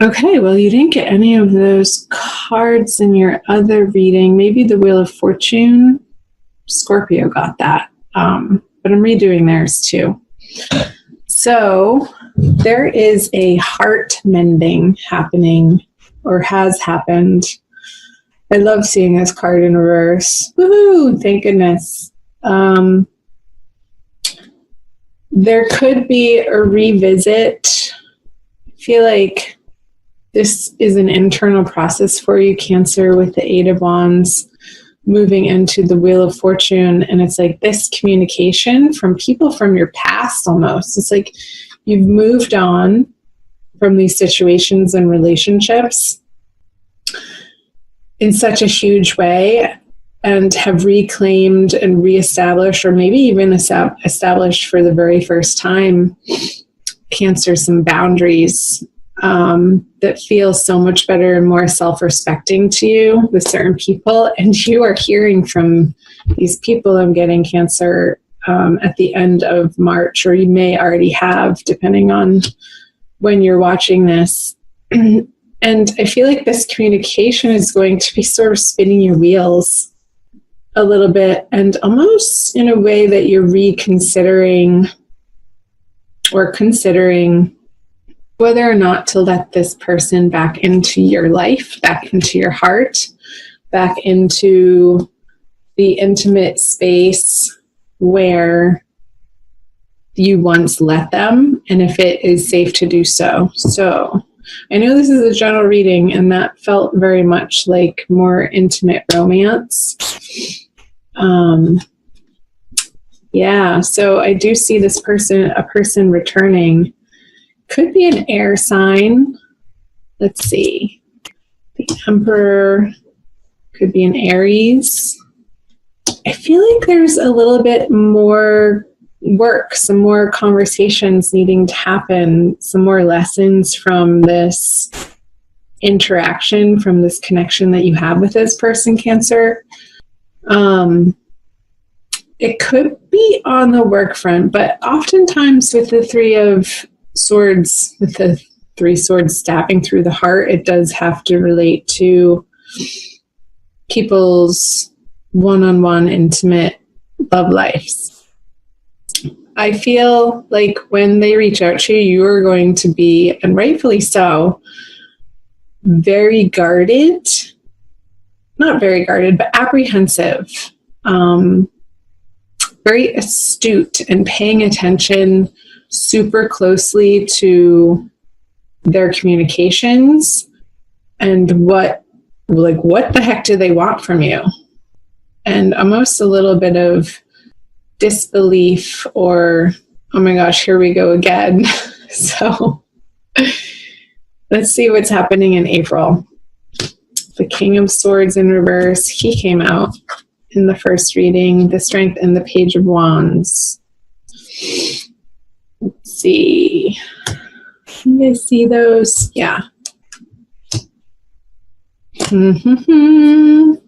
Okay, well, you didn't get any of those cards in your other reading. Maybe the Wheel of Fortune. Scorpio got that. But I'm redoing theirs too. So there is a heart mending happening or has happened. I love seeing this card in reverse. Woohoo! Thank goodness. There could be a revisit. I feel like this is an internal process for you, Cancer, with the Eight of Wands moving into the Wheel of Fortune. And it's like this communication from people from your past almost. It's like you've moved on from these situations and relationships in such a huge way and have reclaimed and reestablished, or maybe even established for the very first time, Cancer, some boundaries that feel so much better and more self-respecting to you with certain people. And you are hearing from these people, I'm getting, Cancer, at the end of March, or you may already have, depending on when you're watching this. And I feel like this communication is going to be sort of spinning your wheels a little bit, and almost in a way that you're reconsidering or considering whether or not to let this person back into your life, back into your heart, back into the intimate space where you once let them, and if it is safe to do so. So I know this is a general reading, and that felt very much like more intimate romance. Yeah, so I do see this person, a person returning. Could be an air sign. Let's see. The Emperor could be an Aries. I feel like there's a little bit more work, some more conversations needing to happen, some more lessons from this interaction, from this connection that you have with this person, Cancer. It could be on the work front, but oftentimes with the Three of Swords, with the three swords stabbing through the heart, it does have to relate to people's one-on-one intimate love lives. I feel like when they reach out to you, you're going to be, and rightfully so, very guarded, not very guarded, but apprehensive, very astute and paying attention super closely to their communications and what the heck do they want from you? And almost a little bit of disbelief or, oh my gosh, here we go again. So let's see what's happening in April. The King of Swords in reverse, he came out in the first reading, the Strength and the Page of Wands. Let's see. Can you guys see those? Yeah. The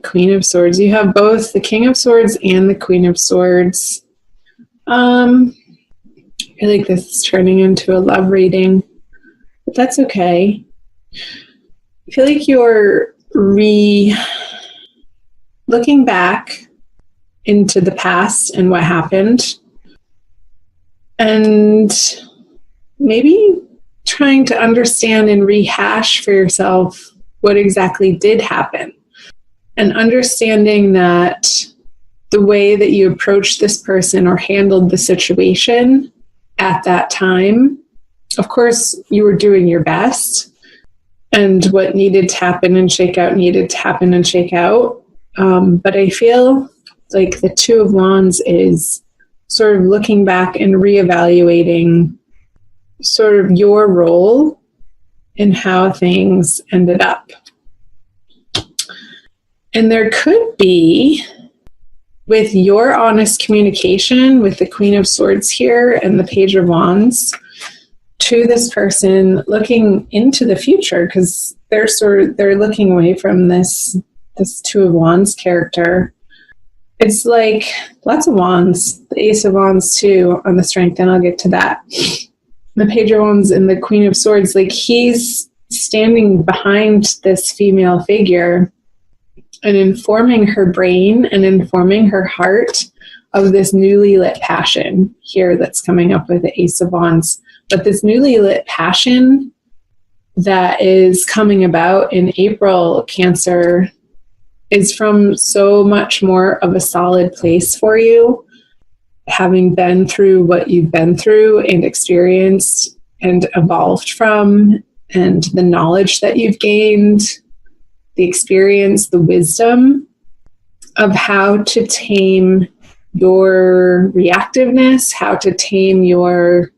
Queen of Swords. You have both the King of Swords and the Queen of Swords. I feel like this is turning into a love reading, but that's okay. I feel like you're looking back into the past and what happened, and maybe trying to understand and rehash for yourself what exactly did happen, and understanding that the way that you approached this person or handled the situation at that time, of course, you were doing your best, and what needed to happen and shake out needed to happen and shake out. But I feel like the Two of Wands is sort of looking back and reevaluating sort of your role in how things ended up. And there could be, with your honest communication with the Queen of Swords here and the Page of Wands, to this person looking into the future, because they're looking away from this Two of Wands character. It's like lots of wands, the Ace of Wands too on the Strength, and I'll get to that. the Page of Wands and the Queen of Swords, like he's standing behind this female figure and informing her brain and informing her heart of this newly lit passion here that's coming up with the Ace of Wands. But this newly lit passion that is coming about in April, Cancer, is from so much more of a solid place for you, having been through what you've been through and experienced and evolved from, and the knowledge that you've gained, the experience, the wisdom of how to tame your reactiveness, how to tame your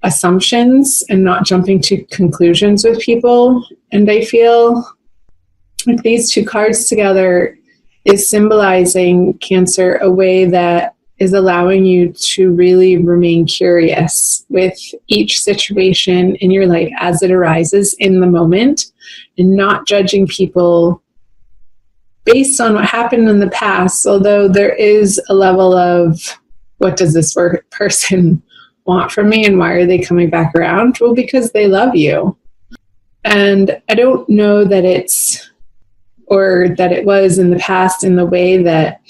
assumptions and not jumping to conclusions with people. And I feel like these two cards together is symbolizing, Cancer, a way that is allowing you to really remain curious with each situation in your life as it arises in the moment, and not judging people based on what happened in the past, although there is a level of, what does this person want from me and why are they coming back around? Well, because they love you. And I don't know that it's, or that it was in the past in the way that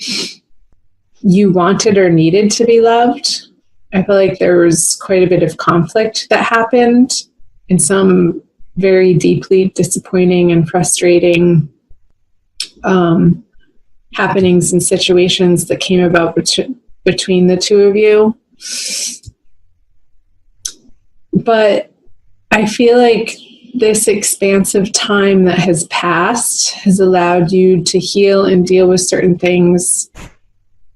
you wanted or needed to be loved. I feel like there was quite a bit of conflict that happened, and some very deeply disappointing and frustrating happenings and situations that came about between the two of you. But I feel like this expansive time that has passed has allowed you to heal and deal with certain things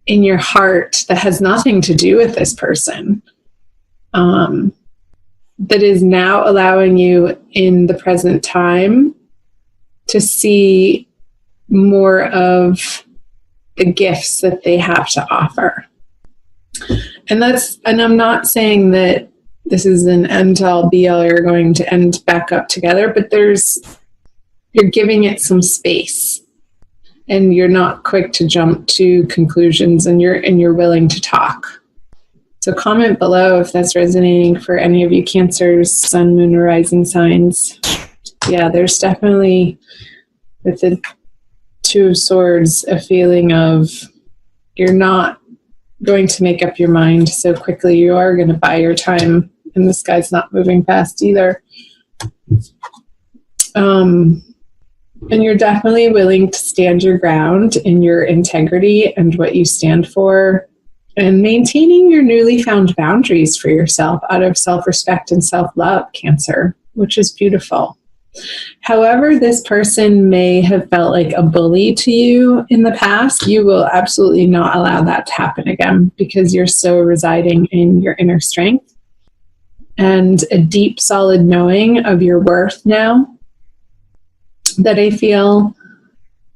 in your heart that has nothing to do with this person, that is now allowing you in the present time to see more of the gifts that they have to offer. And I'm not saying that this is an end all be all, you're going to end back up together, but you're giving it some space, and you're not quick to jump to conclusions, and you're willing to talk. So comment below if that's resonating for any of you Cancers, Sun, Moon, or Rising signs. Yeah, there's definitely, with the Two of Swords, a feeling of you're not going to make up your mind so quickly. You are going to buy your time, and this guy's not moving fast either. And you're definitely willing to stand your ground in your integrity and what you stand for, and maintaining your newly found boundaries for yourself out of self-respect and self-love, Cancer, which is beautiful. However, this person may have felt like a bully to you in the past, you will absolutely not allow that to happen again, because you're so residing in your inner strength and a deep, solid knowing of your worth now that I feel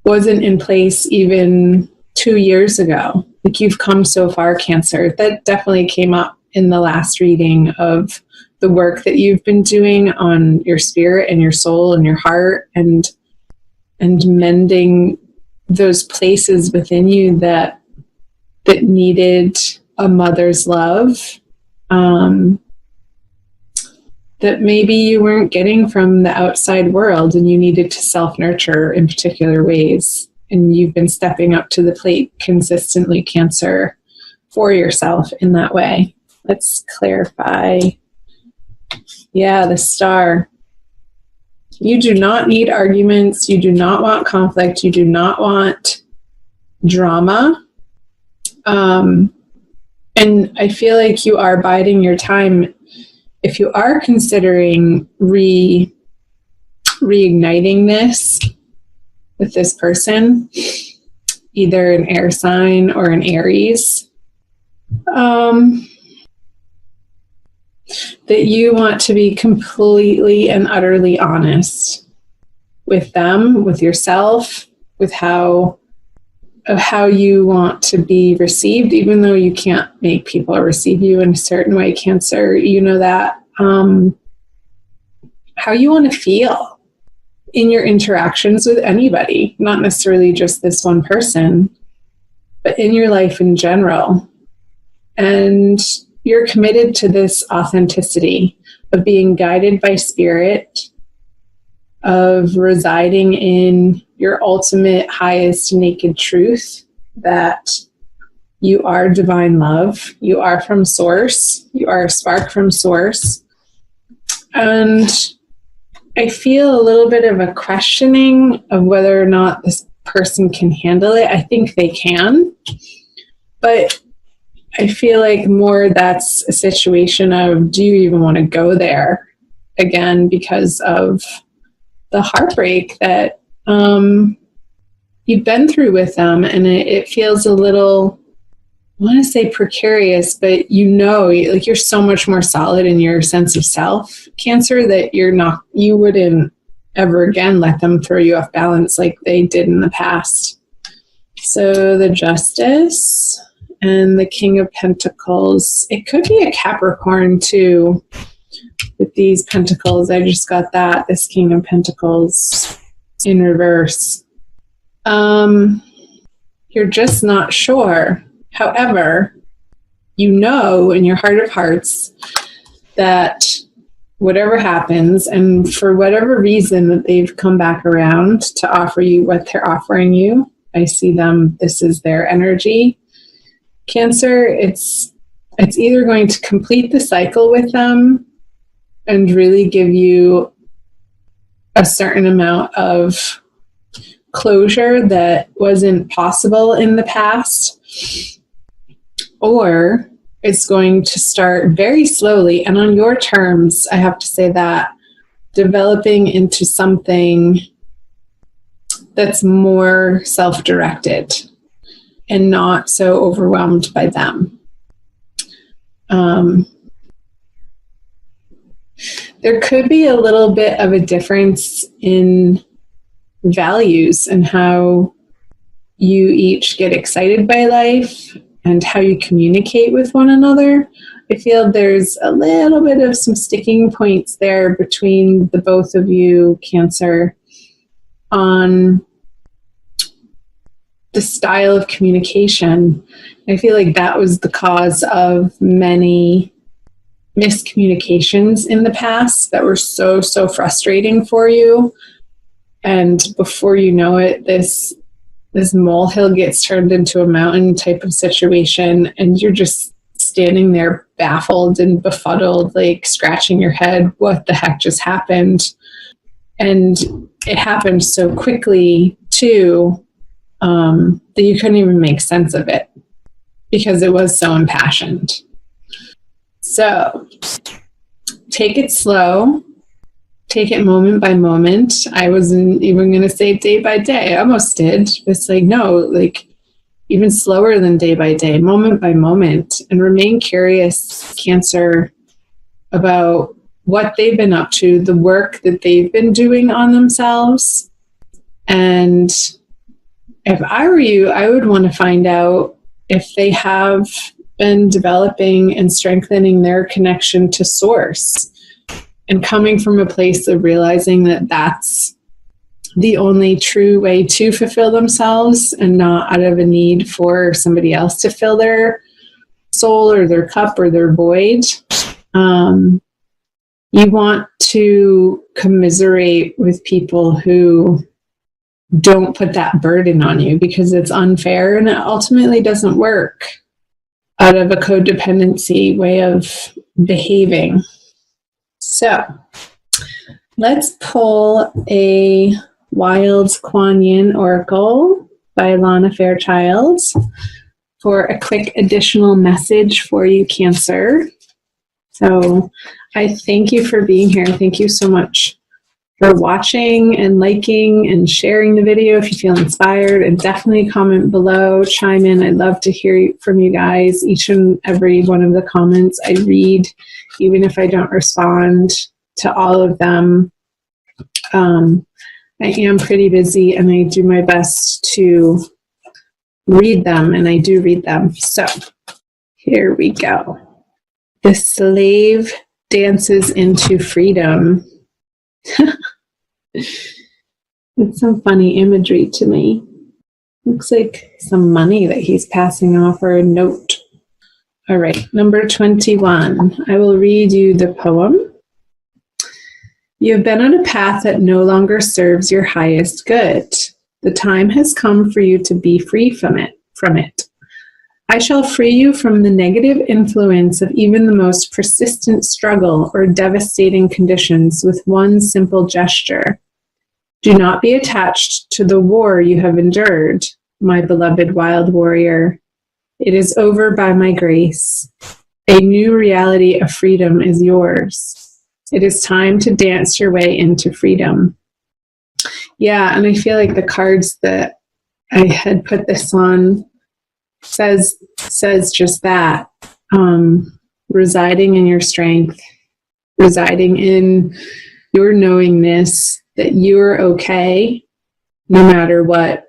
wasn't in place even 2 years ago. Like, you've come so far, Cancer. That definitely came up in the last reading of the work that you've been doing on your spirit and your soul and your heart, and mending those places within you that needed a mother's love, that maybe you weren't getting from the outside world, and you needed to self-nurture in particular ways. And you've been stepping up to the plate consistently, Cancer, for yourself in that way. Let's clarify. Yeah, the Star. You do not need arguments. You do not want conflict. You do not want drama. And I feel like you are biding your time. If you are considering reigniting this with this person, either an air sign or an Aries, that you want to be completely and utterly honest with them, with yourself, with how you want to be received, even though you can't make people receive you in a certain way, Cancer. You know that. How you want to feel in your interactions with anybody, not necessarily just this one person, but in your life in general. And you're committed to this authenticity of being guided by spirit, of residing in your ultimate highest naked truth, that you are divine love, you are from source, you are a spark from source. And I feel a little bit of a questioning of whether or not this person can handle it. I think they can, but I feel like more that's a situation of, do you even want to go there again because of the heartbreak that you've been through with them? And it feels a little, I want to say precarious, but like you're so much more solid in your sense of self, Cancer, that you wouldn't ever again let them throw you off balance like they did in the past. So the Justice and the King of Pentacles. It could be a Capricorn too with these pentacles. I just got that, this King of Pentacles in reverse. You're just not sure. However, you know in your heart of hearts that whatever happens, and for whatever reason that they've come back around to offer you what they're offering you, I see them, this is their energy. Cancer, it's either going to complete the cycle with them and really give you a certain amount of closure that wasn't possible in the past, or it's going to start very slowly and on your terms, I have to say that, developing into something that's more self-directed and not so overwhelmed by them. There could be a little bit of a difference in values and how you each get excited by life and how you communicate with one another. I feel there's a little bit of some sticking points there between the both of you, Cancer, on the style of communication. I feel like that was the cause of many miscommunications in the past that were so frustrating for you. And before you know it, this molehill gets turned into a mountain type of situation, and you're just standing there baffled and befuddled, like scratching your head, what the heck just happened? And it happened so quickly too, that you couldn't even make sense of it because it was so impassioned. So take it slow. Take it moment by moment. I wasn't even going to say day by day. I almost did. It's like, no, like even slower than day by day, moment by moment, and remain curious, Cancer, about what they've been up to, the work that they've been doing on themselves. And if I were you, I would want to find out if they have been developing and strengthening their connection to source, and coming from a place of realizing that that's the only true way to fulfill themselves, and not out of a need for somebody else to fill their soul or their cup or their void. You want to commiserate with people who don't put that burden on you, because it's unfair and it ultimately doesn't work out of a codependency way of behaving. So let's pull a Wild Kuan Yin Oracle by Lana Fairchild for a quick additional message for you, Cancer. So I thank you for being here. Thank you so much for watching and liking and sharing the video if you feel inspired, and definitely comment below, chime in. I'd love to hear from you guys. Each and every one of the comments I read, even if I don't respond to all of them. I am pretty busy and I do my best to read them, and I do read them. So here we go. The slave dances into freedom. It's some funny imagery to me. Looks like some money that he's passing off, or a note. All right, number 21. I will read you the poem. You have been on a path that no longer serves your highest good. The time has come for you to be free from it. I shall free you from the negative influence of even the most persistent struggle or devastating conditions with one simple gesture. Do not be attached to the war you have endured, my beloved wild warrior. It is over by my grace. A new reality of freedom is yours. It is time to dance your way into freedom. Yeah, and I feel like the cards that I had put this on says just that. Residing in your strength, residing in your knowingness that you're okay, no matter what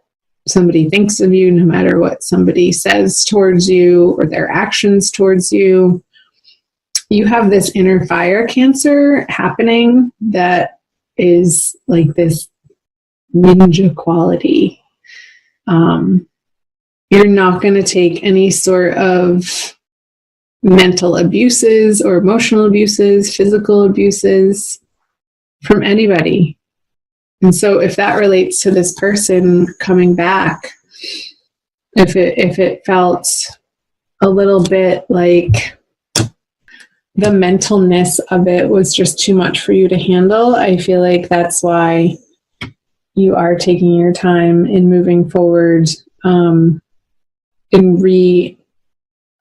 somebody thinks of you, no matter what somebody says towards you or their actions towards you. You have this inner fire, Cancer, happening that is like this ninja quality. You're not going to take any sort of mental abuses or emotional abuses, physical abuses from anybody. And so if that relates to this person coming back, if it felt a little bit like the mentalness of it was just too much for you to handle, I feel like that's why you are taking your time in moving forward, in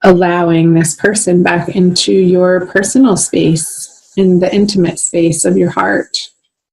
allowing this person back into your personal space, in the intimate space of your heart.